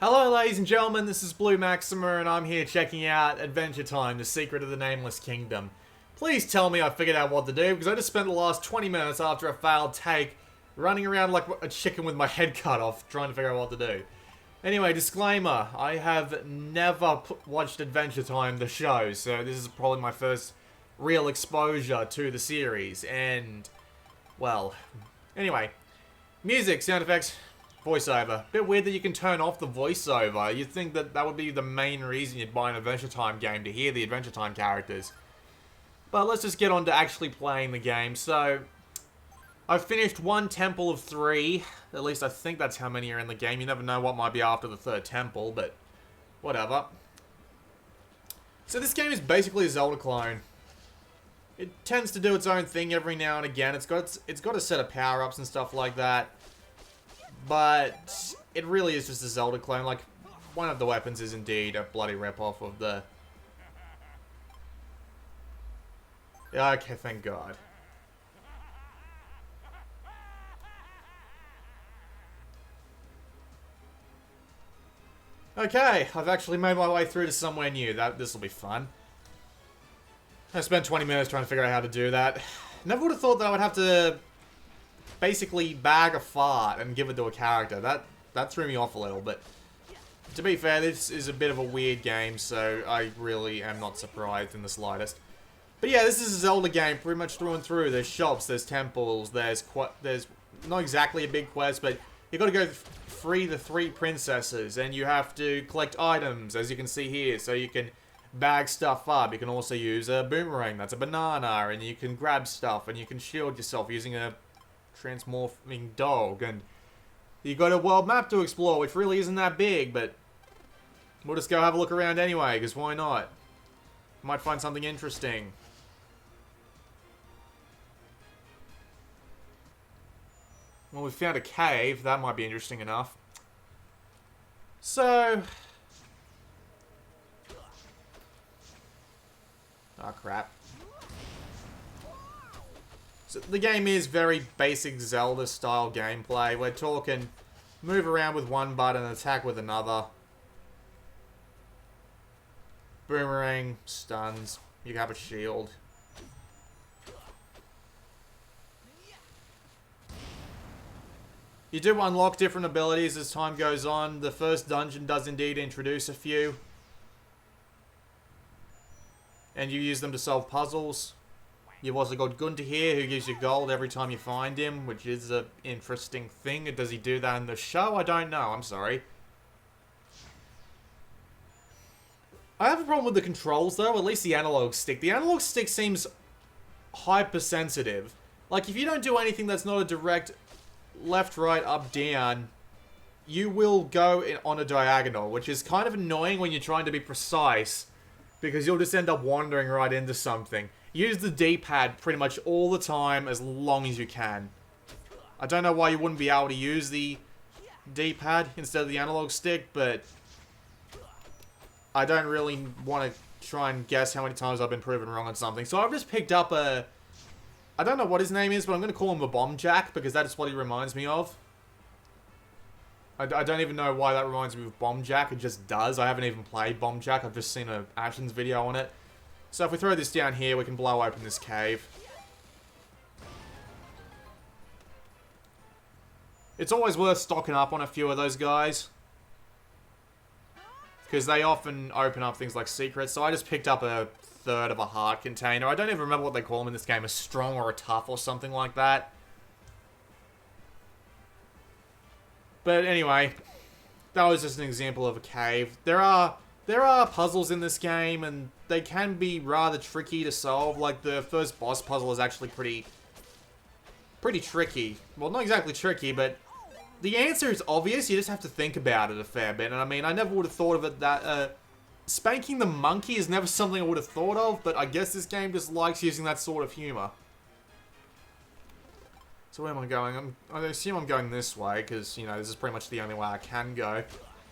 Hello ladies and gentlemen, this is Blue Maxima and I'm here checking out Adventure Time, The Secret of the Nameless Kingdom. Please tell me I figured out what to do, because I just spent the last 20 minutes after a failed take running around like a chicken with my head cut off, trying to figure out what to do. Anyway, disclaimer, I have never watched Adventure Time, the show, so this is probably my first real exposure to the series, and, well, anyway, music, sound effects, voiceover. Bit weird that you can turn off the voiceover. You'd think that that would be the main reason you'd buy an Adventure Time game, to hear the Adventure Time characters. But let's just get on to actually playing the game. So, I've finished one temple of 3. At least I think that's how many are in the game. You never know what might be after the 3rd temple, but whatever. So this game is basically a Zelda clone. It tends to do its own thing every now and again. It's got a set of power-ups and stuff like that. But it really is just a Zelda clone. Like, one of the weapons is indeed a bloody rip-off of the... Okay, thank God. Okay, I've actually made my way through to somewhere new. This will be fun. I spent 20 minutes trying to figure out how to do that. Never would have thought that I would have to basically bag a fart and give it to a character. That threw me off a little, but to be fair, this is a bit of a weird game, so I really am not surprised in the slightest. But yeah, this is a Zelda game pretty much through and through. There's shops, there's temples, there's not exactly a big quest, but you got to go free the 3 princesses, and you have to collect items, as you can see here, so you can bag stuff up. You can also use a boomerang, that's a banana, and you can grab stuff, and you can shield yourself using a transmorphing dog, and you got a world map to explore, which really isn't that big, but we'll just go have a look around anyway, because why not? Might find something interesting. Well, we found a cave. That might be interesting enough. So... oh, crap. So the game is very basic Zelda-style gameplay. We're talking move around with one button and attack with another. Boomerang, stuns. You have a shield. You do unlock different abilities as time goes on. The first dungeon does indeed introduce a few. And you use them to solve puzzles. You've also got Gunter here, who gives you gold every time you find him, which is an interesting thing. Does he do that in the show? I don't know, I'm sorry. I have a problem with the controls, though, at least the analog stick. The analog stick seems hypersensitive. Like, if you don't do anything that's not a direct left, right, up, down, you will go on a diagonal, which is kind of annoying when you're trying to be precise, because you'll just end up wandering right into something. Use the D-pad pretty much all the time, as long as you can. I don't know why you wouldn't be able to use the D-pad instead of the analog stick, but I don't really want to try and guess how many times I've been proven wrong on something. So I've just picked up a... I don't know what his name is, but I'm going to call him a Bomb Jack, because that is what he reminds me of. I don't even know why that reminds me of Bomb Jack. It just does. I haven't even played Bomb Jack. I've just seen an Ashens video on it. So if we throw this down here, we can blow open this cave. It's always worth stocking up on a few of those guys, because they often open up things like secrets. So I just picked up a 1/3 of a heart container. I don't even remember what they call them in this game. A strong or a tough or something like that. But anyway, that was just an example of a cave. There are puzzles in this game, and they can be rather tricky to solve. Like, the first boss puzzle is actually pretty tricky. Well, not exactly tricky, but the answer is obvious. You just have to think about it a fair bit. And I mean, I never would have thought of it that... spanking the monkey is never something I would have thought of, but I guess this game just likes using that sort of humor. So where am I going? I assume I'm going this way, because, you know, this is pretty much the only way I can go.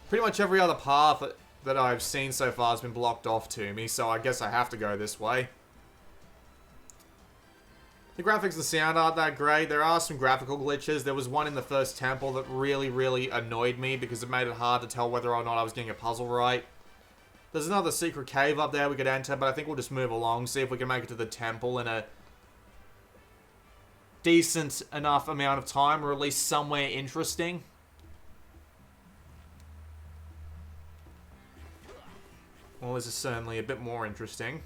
Pretty much every other path that I've seen so far has been blocked off to me, so I guess I have to go this way. The graphics and sound aren't that great. There are some graphical glitches. There was one in the first temple that really, really annoyed me because it made it hard to tell whether or not I was getting a puzzle right. There's another secret cave up there we could enter, but I think we'll just move along, see if we can make it to the temple in a decent enough amount of time, or at least somewhere interesting. Well, this is certainly a bit more interesting.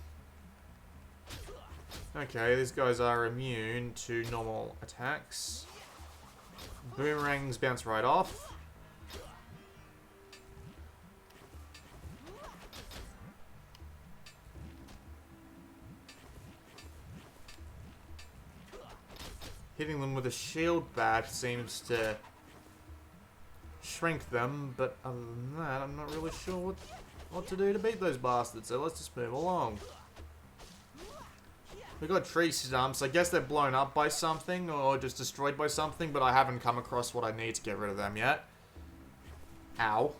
Okay, these guys are immune to normal attacks. Boomerangs bounce right off. Hitting them with a shield bash seems to shrink them, but other than that, I'm not really sure what to do to beat those bastards, so let's just move along. We've got tree stumps. I guess they're blown up by something or just destroyed by something, but I haven't come across what I need to get rid of them yet. Ow.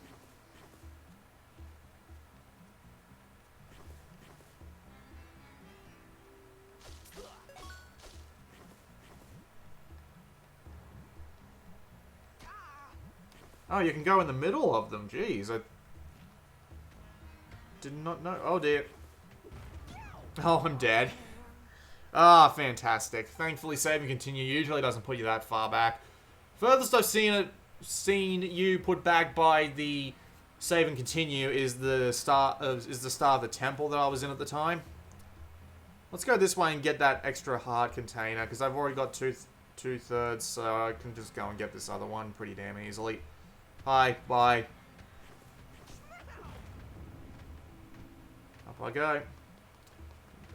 Oh, you can go in the middle of them. Jeez, I did not know. Oh, dear. Oh, I'm dead. Ah, fantastic. Thankfully, save and continue usually doesn't put you that far back. Furthest I've seen you put back by the save and continue is the start of the temple that I was in at the time. Let's go this way and get that extra heart container because I've already got two-thirds, so I can just go and get this other one pretty damn easily. Hi, bye. Up I go.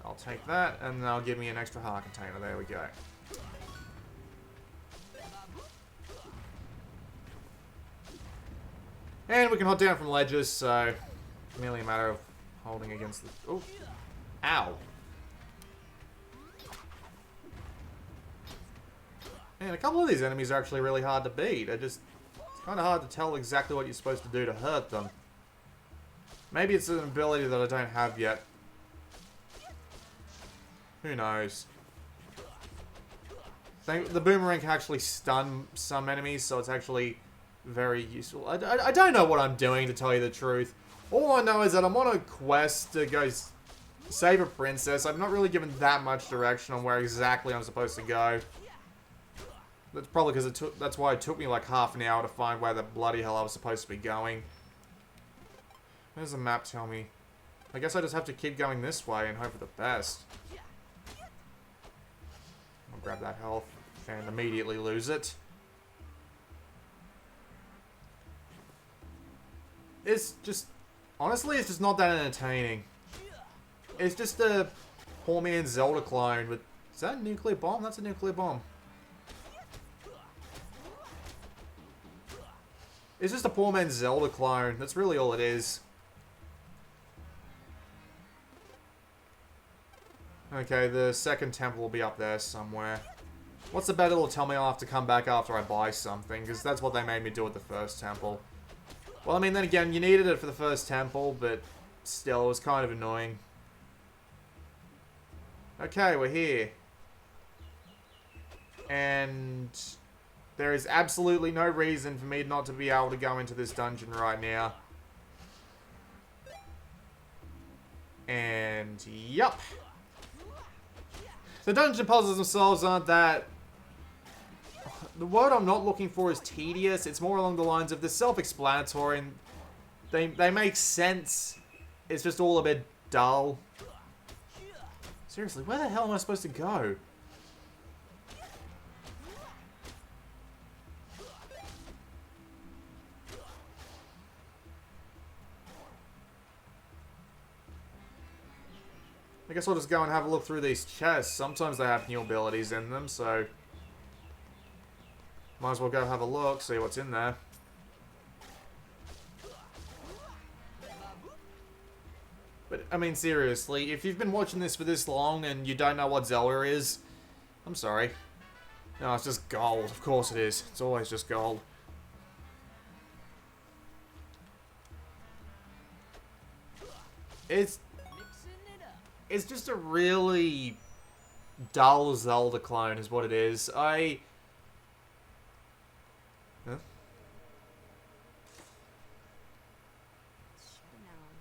I'll take that, and they'll give me an extra heart container. There we go. And we can hop down from ledges, so merely a matter of holding against the... Oh. Ow. And a couple of these enemies are actually really hard to beat. It's kind of hard to tell exactly what you're supposed to do to hurt them. Maybe it's an ability that I don't have yet. Who knows? The boomerang can actually stun some enemies, so it's actually very useful. I don't know what I'm doing, to tell you the truth. All I know is that I'm on a quest to go save a princess. I'm not really given that much direction on where exactly I'm supposed to go. That's probably because that's why it took me like half an hour to find where the bloody hell I was supposed to be going. What does the map tell me? I guess I just have to keep going this way and hope for the best. I'll grab that health and immediately lose it. It's just... Honestly, it's just not that entertaining. It's just a poor man's Zelda clone with... Is that a nuclear bomb? That's a nuclear bomb. It's just a poor man's Zelda clone. That's really all it is. Okay, the second temple will be up there somewhere. What's the bet it'll tell me I'll have to come back after I buy something? Because that's what they made me do at the first temple. Well, I mean, then again, you needed it for the first temple, but still, it was kind of annoying. Okay, we're here. And there is absolutely no reason for me not to be able to go into this dungeon right now. And, yup. The dungeon puzzles themselves aren't that... The word I'm not looking for is tedious. It's more along the lines of they're self-explanatory and they make sense. It's just all a bit dull. Seriously, where the hell am I supposed to go? I guess I'll just go and have a look through these chests. Sometimes they have new abilities in them, so... Might as well go have a look, see what's in there. But, I mean, seriously, if you've been watching this for this long and you don't know what Zelda is, I'm sorry. No, it's just gold. Of course it is. It's always just gold. It's just a really dull Zelda clone is what it is. Huh? Should've known.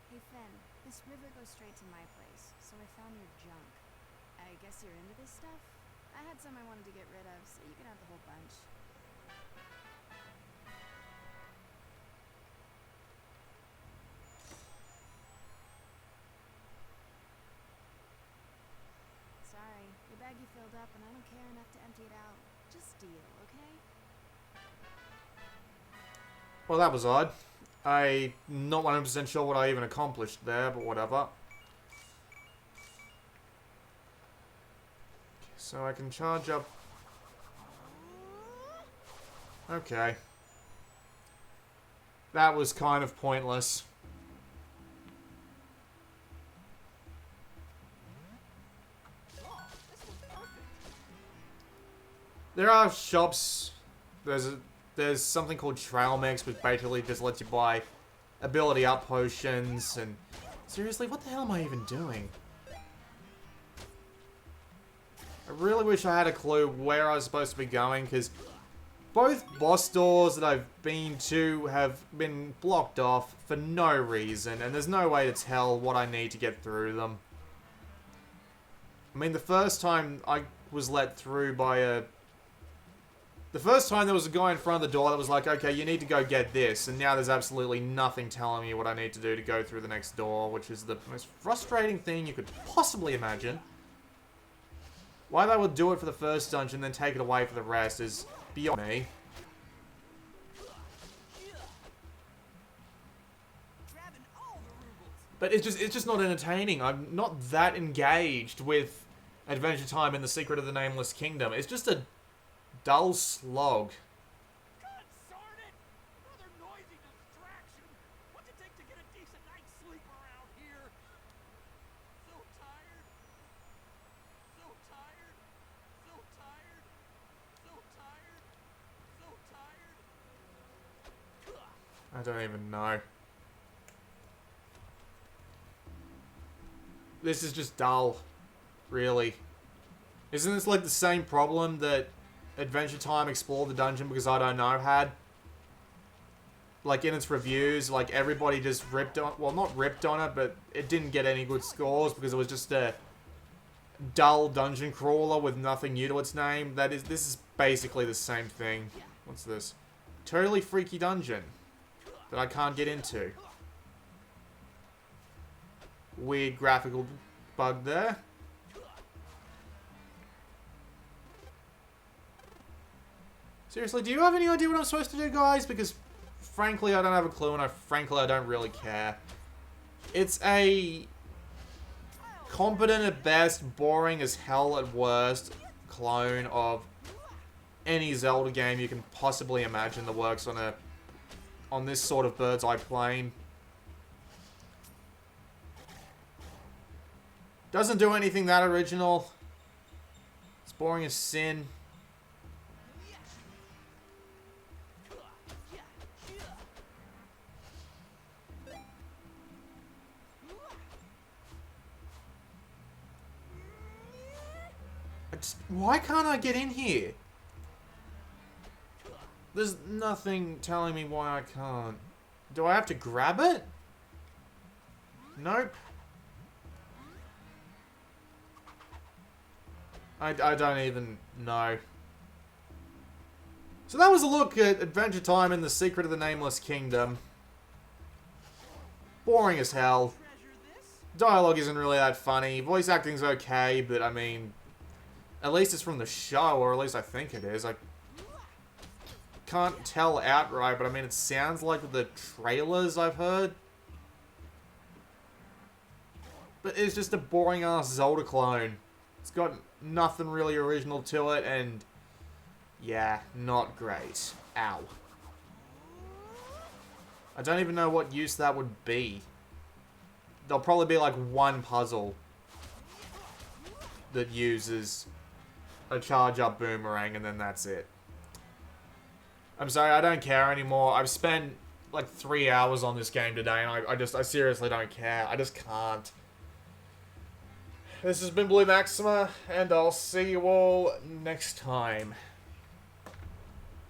Hey Finn, this river goes straight to my place, so I found your junk. I guess you're into this stuff? I had some I wanted to get rid of, so you can have the whole bunch. Sorry, your baggie filled up and I don't care enough to empty it out. Just deal, okay? Well, that was odd. I'm not 100% sure what I even accomplished there, but whatever. So I can charge up. Okay. That was kind of pointless. There are shops. There's something called Trail Mix, which basically just lets you buy ability up potions. And seriously, what the hell am I even doing? I really wish I had a clue where I was supposed to be going, because both boss doors that I've been to have been blocked off for no reason, and there's no way to tell what I need to get through them. I mean, the first time I was let through by a... The first time there was a guy in front of the door that was like, okay, you need to go get this, and now there's absolutely nothing telling me what I need to do to go through the next door, which is the most frustrating thing you could possibly imagine. Why they would do it for the first dungeon and then take it away for the rest is beyond me. But it's just not entertaining. I'm not that engaged with Adventure Time in the Secret of the Nameless Kingdom. It's just a dull slog. I don't even know. This is just dull, really. Isn't this like the same problem that Adventure Time Explore the Dungeon Because I Don't Know had? Like in its reviews, like everybody just ripped on, well, not ripped on it, but it didn't get any good scores because it was just a dull dungeon crawler with nothing new to its name. This is basically the same thing. What's this? Totally freaky dungeon that I can't get into. Weird graphical bug there. Seriously, do you have any idea what I'm supposed to do, guys? Because, frankly, I don't have a clue, and frankly, I don't really care. It's a competent at best, boring as hell at worst clone of any Zelda game you can possibly imagine that works on this sort of bird's eye plane. Doesn't do anything that original. It's boring as sin. Why can't I get in here? There's nothing telling me why I can't. Do I have to grab it? Nope. I don't even know. So that was a look at Adventure Time in the Secret of the Nameless Kingdom. Boring as hell. Dialogue isn't really that funny. Voice acting's okay, but I mean, at least it's from the show, or at least I think it is. I can't tell outright, but I mean, it sounds like the trailers I've heard. But it's just a boring-ass Zelda clone. It's got nothing really original to it, and yeah, not great. Ow. I don't even know what use that would be. There'll probably be like one puzzle that uses a charge-up boomerang, and then that's it. I'm sorry, I don't care anymore. I've spent like 3 hours on this game today, and I seriously don't care. I just can't. this has been Blue Maxima, and I'll see you all next time.